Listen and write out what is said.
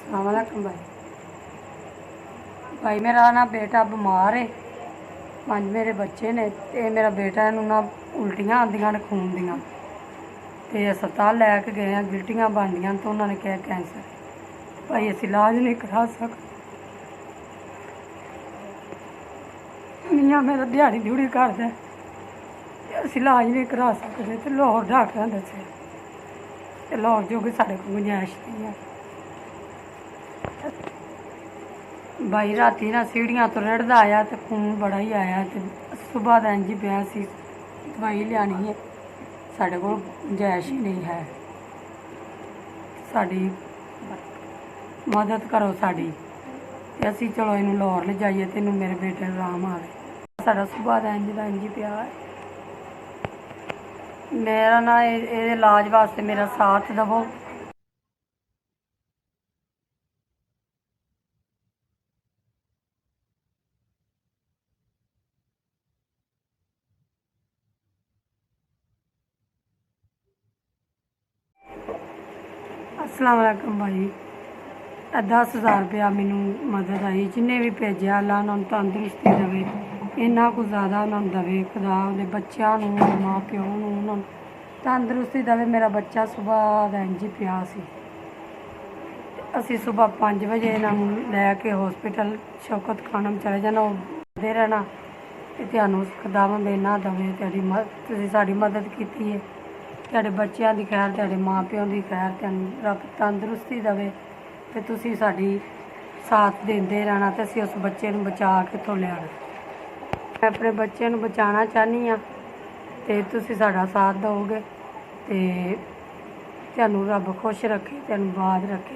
अस्सलामुअलैकुम भाई। भाई मेरा ना बेटा बीमार है। 5 मेरे बच्चे ने ते मेरा बेटा इनू ना उल्टियां आंदियां ने खून दियां ते अस्पताल लैके गए हैं, गिल्टियां बनदियां तो उन्होंने कहा कैंसर। भाई अस इलाज नहीं करा सकते। मियाँ मेरा दिहाड़ी दिहूड़ी करदा अस इलाज नहीं करा सकते तो लाहौर डॉक्टर दस्से ते लाहौर जो कि साढ़े को गुंजाइश नहीं है। भाई राती ना सीढ़ियां तो रड़दा आया तो खून बड़ा ही आया तो सुबह का इंज पिया सी दवाई लियानी है, साढ़े को गुंजाइश ही नहीं है। साड़ी मदद करो साड़ी ते असी चलो इनू लाहौर ले जाइए तो इनू मेरे बेटे नू आराम आवे। साढ़ा सुबह का इंज पिया है। मेरा ना ये इलाज वास्ते मेरा साथ दवो। अस्सलाम वालेकुम भाई। 10,000 रुपया मैनू मदद आई, जिन्हें भी भेजा अल्लाह उन्होंने तंदुरुस्ती देवे, इन्ना कुछ ज़्यादा उन्होंने देवे खुदा उन्हें बच्चों माँ प्यो उन्होंने तंदुरुस्ती देवे। मेरा बच्चा सुबह का इंज पिया सी, असी सुबह 5 बजे इन्हों लैके हॉस्पिटल शौकत खानम चले जाना, दे रहना तू खुदावंद इन्ना देवे तुसीं साडी मदद की है। तेरे बच्चों की खैर, तेरे माँ प्यो की खैर, तेन रब तंदुरुस्ती देवे तो तुसीं साडी साथ देंदे रहना तो असीं उस बच्चे नूं बचा के इत्थों लिया। मैं अपने बच्चे नूं बचाना चाहनी हाँ तो तुसीं साडा साथ दोगे तो तैनूं रब खुश रखे, तैनूं बाद रखे।